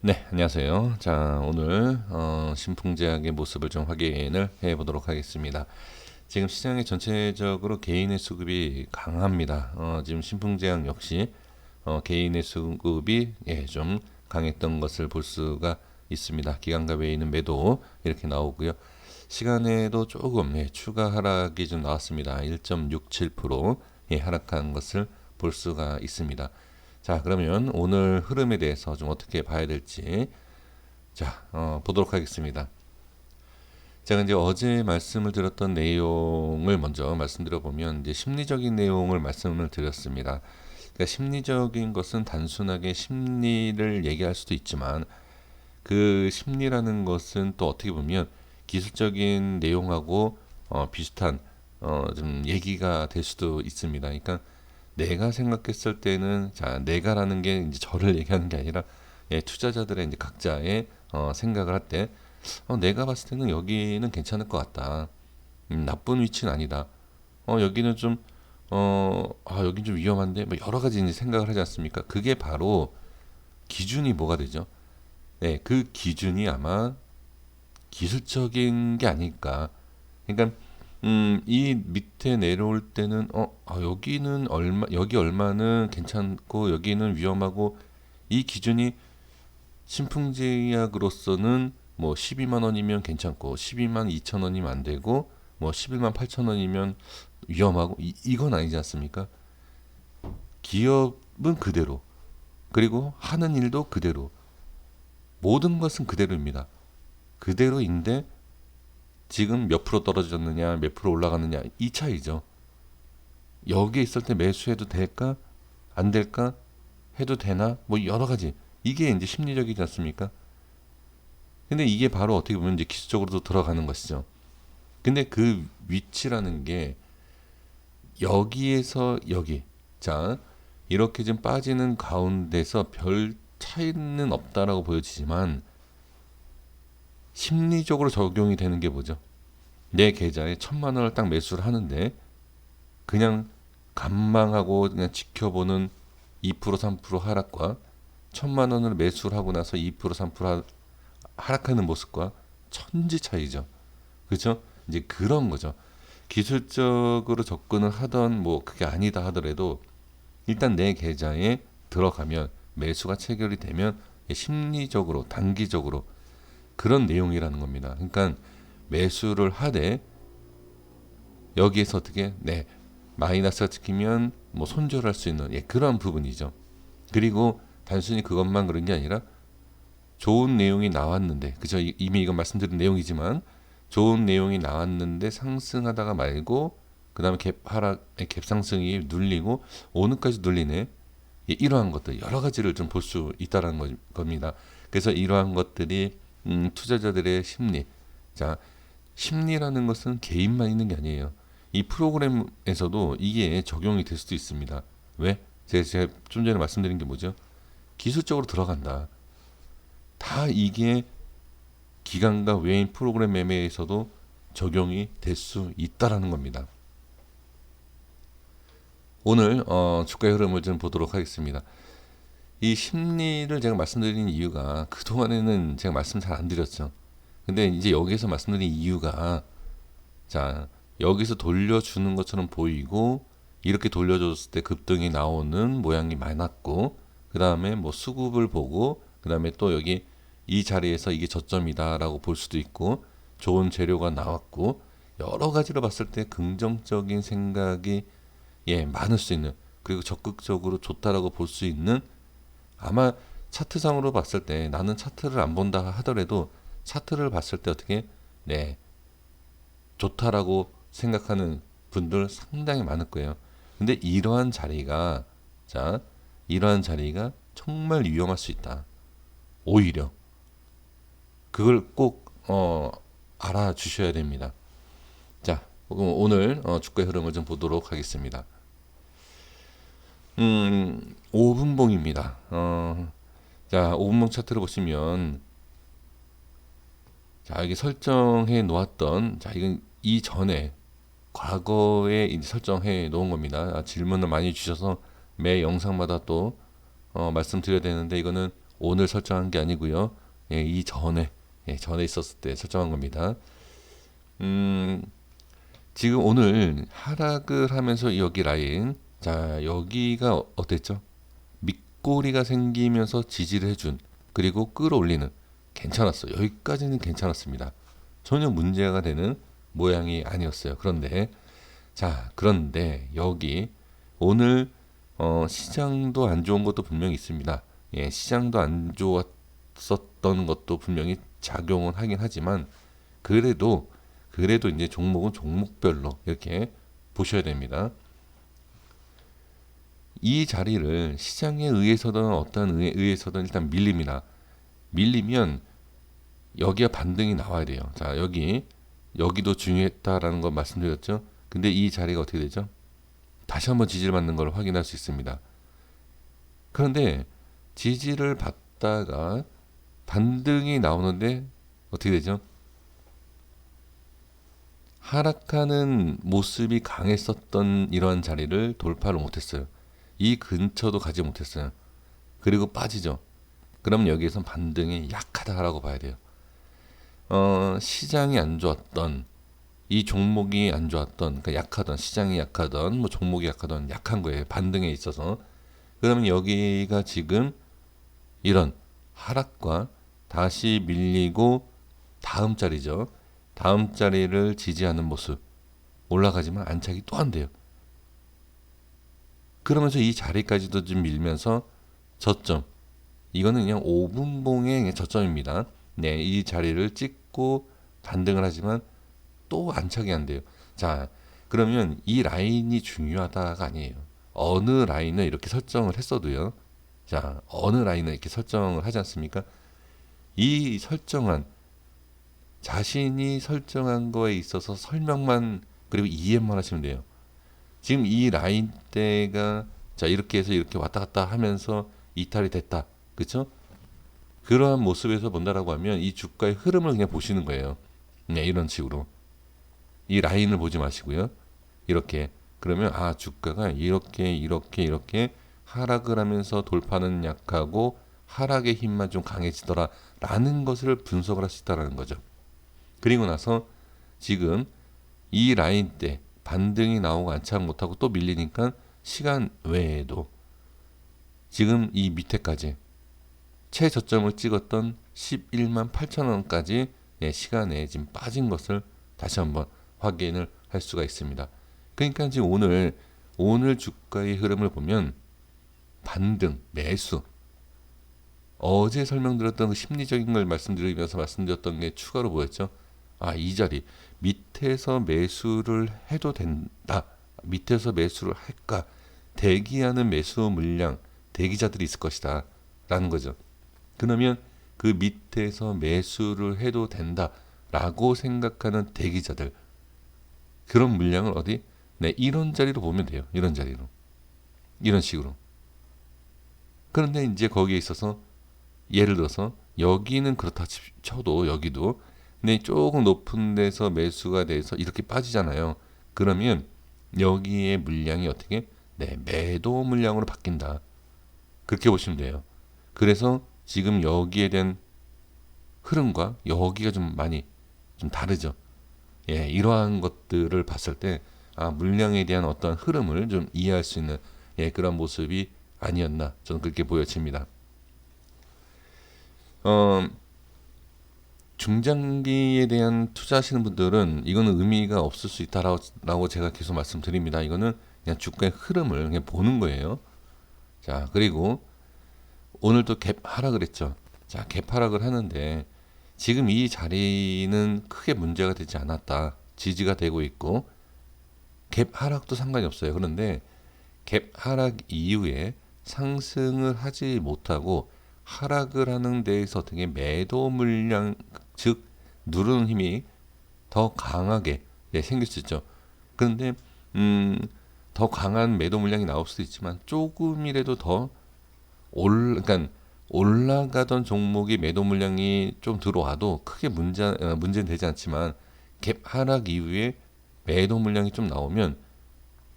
네, 안녕하세요. 자, 오늘 신풍제약의 모습을 좀 확인을 해 보도록 하겠습니다. 지금 시장이 전체적으로 개인의 수급이 강합니다. 지금 신풍제약 역시 개인의 수급이 좀 강했던 것을 볼 수가 있습니다. 기관과 외인은 매도 이렇게 나오고요. 시간에도 조금 추가 하락이 좀 나왔습니다. 1.67% 하락한 것을 볼 수가 있습니다. 자, 그러면 오늘 흐름에 대해서 좀 어떻게 봐야 될지 보도록 하겠습니다. 제가 이제 어제 말씀을 드렸던 내용을 먼저 말씀드려 보면 이제 심리적인 내용을 말씀을 드렸습니다. 그러니까 심리적인 것은 단순하게 심리를 얘기할 수도 있지만 그 심리라는 것은 또 어떻게 보면 기술적인 내용하고 비슷한 좀 얘기가 될 수도 있습니다. 그러니까 내가 생각했을 때는 내가라는 게 이제 저를 얘기하는 게 아니라 투자자들의 이제 각자의 생각을 할 때 내가 봤을 때는 여기는 괜찮을 것 같다. 나쁜 위치는 아니다. 여기는 좀 여긴 좀 위험한데 뭐 여러 가지 이제 생각을 하지 않습니까? 그게 바로 기준이 뭐가 되죠? 네, 그 기준이 아마 기술적인 게 아닐까. 그러니까 이 밑에 내려올 때는 여기는 여기 얼마는 괜찮고 여기는 위험하고 이 기준이 신풍제약으로서는 뭐 12만 원이면 괜찮고 12만 2천 원이면 안 되고 뭐 11만 8천 원이면 위험하고 이건 아니지 않습니까? 기업은 그대로 그리고 하는 일도 그대로 모든 것은 그대로입니다. 그대로인데 지금 몇 프로 떨어졌느냐, 몇 프로 올라갔느냐 이 차이죠. 여기에 있을 때 매수해도 될까? 안 될까? 해도 되나? 뭐 여러 가지. 이게 이제 심리적이지 않습니까? 근데 이게 바로 어떻게 보면 이제 기술적으로도 들어가는 것이죠. 근데 그 위치라는 게 여기에서 여기. 자, 이렇게 좀 빠지는 가운데서 별 차이는 없다라고 보여지지만 심리적으로 적용이 되는 게 뭐죠? 내 계좌에 1,000만 원을 딱 매수를 하는데 그냥 관망하고 그냥 지켜보는 2% 3% 하락과 1,000만 원을 매수를 하고 나서 2% 3% 하락하는 모습과 천지 차이죠. 그렇죠? 이제 그런 거죠. 기술적으로 접근을 하던 뭐 그게 아니다 하더라도 일단 내 계좌에 들어가면 매수가 체결이 되면 심리적으로 단기적으로 그런 내용이라는 겁니다. 그러니까 매수를 하되 여기에서 어떻게 마이너스가 찍히면 뭐 손절할 수 있는 그런 부분이죠. 그리고 단순히 그것만 그런 게 아니라 좋은 내용이 나왔는데 그죠? 이미 이건 말씀드린 내용이지만 좋은 내용이 나왔는데 상승하다가 말고 그다음에 갭상승이 눌리고 오늘까지 눌리네. 이러한 것들 여러 가지를 좀 볼 수 있다는 겁니다. 그래서 이러한 것들이 투자자들의 심리. 자, 심리라는 것은 개인만 있는 게 아니에요. 이 프로그램에서도 이게 적용이 될 수도 있습니다. 왜? 제가 좀 전에 말씀드린 게 뭐죠? 기술적으로 들어간다. 다 이게 기관과 외인 프로그램 매매에서도 적용이 될 수 있다라는 겁니다. 오늘 주가의 흐름을 좀 보도록 하겠습니다. 이 심리를 제가 말씀드린 이유가 그동안에는 제가 말씀 잘 안 드렸죠. 근데 이제 여기서 말씀드린 이유가 자, 여기서 돌려주는 것처럼 보이고 이렇게 돌려줬을 때 급등이 나오는 모양이 많았고 그 다음에 뭐 수급을 보고 그 다음에 또 여기 이 자리에서 이게 저점이다라고 볼 수도 있고 좋은 재료가 나왔고 여러 가지로 봤을 때 긍정적인 생각이 많을 수 있는 그리고 적극적으로 좋다라고 볼 수 있는 아마 차트상으로 봤을 때 나는 차트를 안 본다 하더라도 차트를 봤을 때 어떻게 좋다라고 생각하는 분들 상당히 많을 거예요. 근데 이러한 자리가 정말 위험할 수 있다. 오히려 그걸 꼭 알아주셔야 됩니다. 자, 오늘 주가 흐름을 좀 보도록 하겠습니다. 5분봉입니다. 자, 5분봉 차트를 보시면 자, 여기 설정해 놓았던 이건 이전에 과거에 이제 설정해 놓은 겁니다. 질문을 많이 주셔서 매 영상마다 또 말씀드려야 되는데 이거는 오늘 설정한 게 아니고요. 예, 이 전에 전에 있었을 때 설정한 겁니다. 음, 지금 오늘 하락을 하면서 여기 라인, 자 여기가 어땠죠? 밑꼬리가 생기면서 지지를 해준, 그리고 끌어올리는, 괜찮았어요. 여기까지는 괜찮았습니다. 전혀 문제가 되는 모양이 아니었어요. 그런데 여기 오늘 시장도 안 좋은 것도 분명히 있습니다. 예, 시장도 안 좋았었던 것도 분명히 작용은 하긴 하지만 그래도 이제 종목은 종목별로 이렇게 보셔야 됩니다. 이 자리를 시장에 의해서든 어떤 의해서든 일단 밀립니다. 밀리면 여기가 반등이 나와야 돼요. 자, 여기도 중요했다라는 거 말씀드렸죠. 근데 이 자리가 어떻게 되죠? 다시 한번 지지를 받는 걸 확인할 수 있습니다. 그런데 지지를 받다가 반등이 나오는데 어떻게 되죠? 하락하는 모습이 강했었던 이러한 자리를 돌파를 못했어요. 이 근처도 가지 못했어요. 그리고 빠지죠. 그럼 여기에선 반등이 약하다라고 봐야 돼요. 시장이 안 좋았던, 이 종목이 안 좋았던, 그러니까 약하던, 시장이 약하던, 뭐 종목이 약하던, 약한 거예요. 반등에 있어서. 그러면 여기가 지금 이런 하락과 다시 밀리고 다음 자리죠. 다음 자리를 지지하는 모습. 올라가지만 안착이 또 안 돼요. 그러면서 이 자리까지도 좀 밀면서 저점. 이거는 그냥 5분봉의 저점입니다. 네, 이 자리를 찍고 반등을 하지만 또 안착이 안 돼요. 자, 그러면 이 라인이 중요하다가 아니에요. 어느 라인을 이렇게 설정을 했어도요. 자, 어느 라인을 이렇게 설정을 하지 않습니까? 이 설정한, 자신이 설정한 거에 있어서 설명만, 그리고 이해만 하시면 돼요. 지금 이 라인대가, 자, 이렇게 해서 이렇게 왔다 갔다 하면서 이탈이 됐다. 그쵸? 그러한 모습에서 본다라고 하면 이 주가의 흐름을 그냥 보시는 거예요. 그냥 이런 식으로. 이 라인을 보지 마시고요. 이렇게. 그러면 주가가 이렇게 하락을 하면서 돌파는 약하고 하락의 힘만 좀 강해지더라 라는 것을 분석을 할 수 있다는 거죠. 그리고 나서 지금 이 라인 때 반등이 나오고 안착 못하고 또 밀리니까 시간 외에도 지금 이 밑에까지 최저점을 찍었던 11만 8천 원까지 시간에 지금 빠진 것을 다시 한번 확인을 할 수가 있습니다. 그러니까 지금 오늘 주가의 흐름을 보면 반등, 매수, 어제 설명드렸던 그 심리적인 걸 말씀드렸던 게 추가로 뭐였죠? 이 자리 밑에서 매수를 해도 된다. 밑에서 매수를 할까? 대기하는 매수 물량, 대기자들이 있을 것이다 라는 거죠. 그러면 그 밑에서 매수를 해도 된다라고 생각하는 대기자들, 그런 물량을 어디? 네, 이런 자리로 보면 돼요. 이런 자리로. 이런 식으로. 그런데 이제 거기에 있어서 예를 들어서 여기는 그렇다 쳐도 여기도 근데 조금 높은 데서 매수가 돼서 이렇게 빠지잖아요. 그러면 여기에 물량이 어떻게? 네, 매도 물량으로 바뀐다. 그렇게 보시면 돼요. 그래서 지금 여기에 대한 흐름과 여기가 좀 많이 좀 다르죠. 예, 이러한 것들을 봤을 때 물량에 대한 어떤 흐름을 좀 이해할 수 있는 그런 모습이 아니었나 저는 그렇게 보여집니다. 중장기에 대한 투자하시는 분들은 이거는 의미가 없을 수 있다라고 제가 계속 말씀드립니다. 이거는 그냥 주가의 흐름을 그냥 보는 거예요. 자, 그리고 오늘도 갭 하락을 했죠. 자, 갭 하락을 하는데 지금 이 자리는 크게 문제가 되지 않았다. 지지가 되고 있고 갭 하락도 상관이 없어요. 그런데 갭 하락 이후에 상승을 하지 못하고 하락을 하는 데에서 등의 매도 물량, 즉 누르는 힘이 더 강하게 생길 수 있죠. 그런데 더 강한 매도 물량이 나올 수도 있지만 조금이라도 더 그러니까 올라가던 종목이 매도 물량이 좀 들어와도 크게 문제는 되지 않지만 갭 하락 이후에 매도 물량이 좀 나오면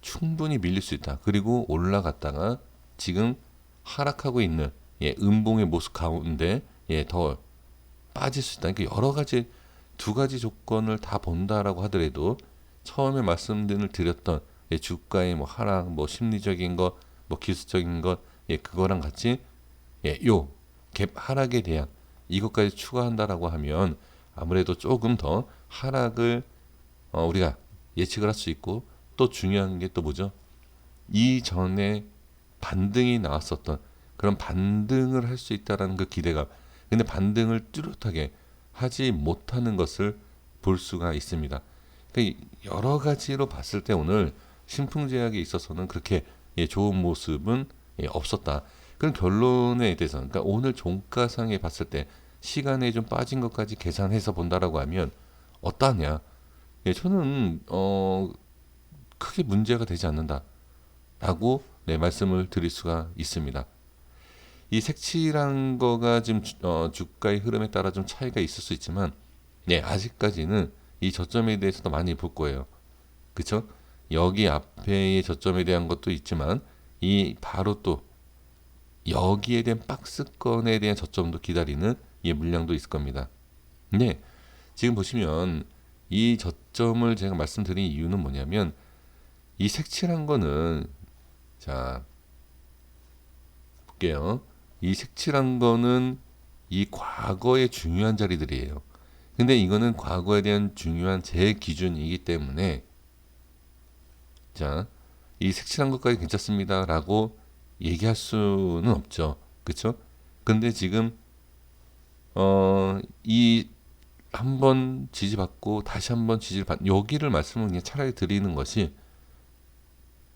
충분히 밀릴 수 있다. 그리고 올라갔다가 지금 하락하고 있는 음봉의 모습 가운데 더 빠질 수 있다. 그러니까 여러 가지 두 가지 조건을 다 본다라고 하더라도 처음에 말씀을 드렸던 주가의 뭐 하락, 뭐 심리적인 것, 뭐 기술적인 것, 그거랑 같이 요 갭 하락에 대한 이것까지 추가한다라고 하면 아무래도 조금 더 하락을 우리가 예측을 할 수 있고, 또 중요한 게 또 뭐죠? 이전에 반등이 나왔었던 그런 반등을 할 수 있다라는 그 기대감. 근데 반등을 뚜렷하게 하지 못하는 것을 볼 수가 있습니다. 그러니까 여러 가지로 봤을 때 오늘 신풍제약에 있어서는 그렇게 좋은 모습은 없었다. 그런 결론에 대해서, 그러니까 오늘 종가상에 봤을 때 시간에 좀 빠진 것까지 계산해서 본다라고 하면 어떠냐? 저는 크게 문제가 되지 않는다라고 말씀을 드릴 수가 있습니다. 이 색칠한 거가 지금 주가의 흐름에 따라 좀 차이가 있을 수 있지만, 아직까지는 이 저점에 대해서도 많이 볼 거예요. 그쵸? 여기 앞에의 저점에 대한 것도 있지만, 이 바로 또 여기에 대한 박스권에 대한 저점도 기다리는 물량도 있을 겁니다. 근데 지금 보시면 이 저점을 제가 말씀드린 이유는 뭐냐면, 이 색칠한 거는, 자 볼게요. 이 색칠한 거는 이 과거의 중요한 자리들이에요. 근데 이거는 과거에 대한 중요한 제 기준이기 때문에, 자, 이 색칠한 것까지 괜찮습니다라고 얘기할 수는 없죠. 그쵸? 근데 지금 이 한번 지지받고 다시 한번 지지를 받, 여기를 말씀을 그냥 차라리 드리는 것이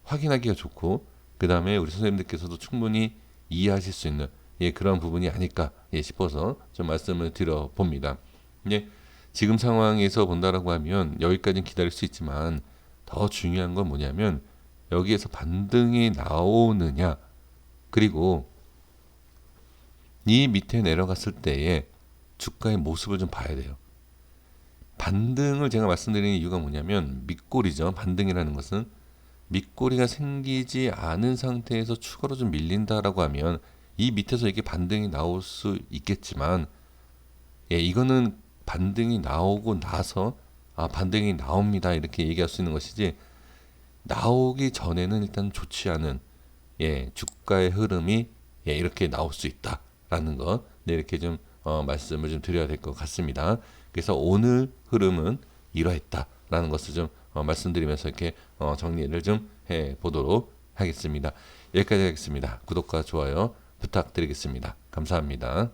확인하기가 좋고, 그 다음에 우리 선생님들께서도 충분히 이해하실 수 있는 그런 부분이 아닐까 싶어서 좀 말씀을 드려 봅니다. 지금 상황에서 본다라고 하면 여기까지는 기다릴 수 있지만, 더 중요한 건 뭐냐면 여기에서 반등이 나오느냐, 그리고 이 밑에 내려갔을 때의 주가의 모습을 좀 봐야 돼요. 반등을 제가 말씀드리는 이유가 뭐냐면 밑골이죠. 반등이라는 것은 밑꼬리가 생기지 않은 상태에서 추가로 좀 밀린다라고 하면 이 밑에서 이게 반등이 나올 수 있겠지만, 이거는 반등이 나오고 나서 반등이 나옵니다 이렇게 얘기할 수 있는 것이지, 나오기 전에는 일단 좋지 않은 주가의 흐름이 이렇게 나올 수 있다라는 것, 이렇게 좀 말씀을 좀 드려야 될 것 같습니다. 그래서 오늘 흐름은 이러했다라는 것을 좀 말씀드리면서 이렇게 정리를 좀 해보도록 하겠습니다. 여기까지 하겠습니다. 구독과 좋아요 부탁드리겠습니다. 감사합니다.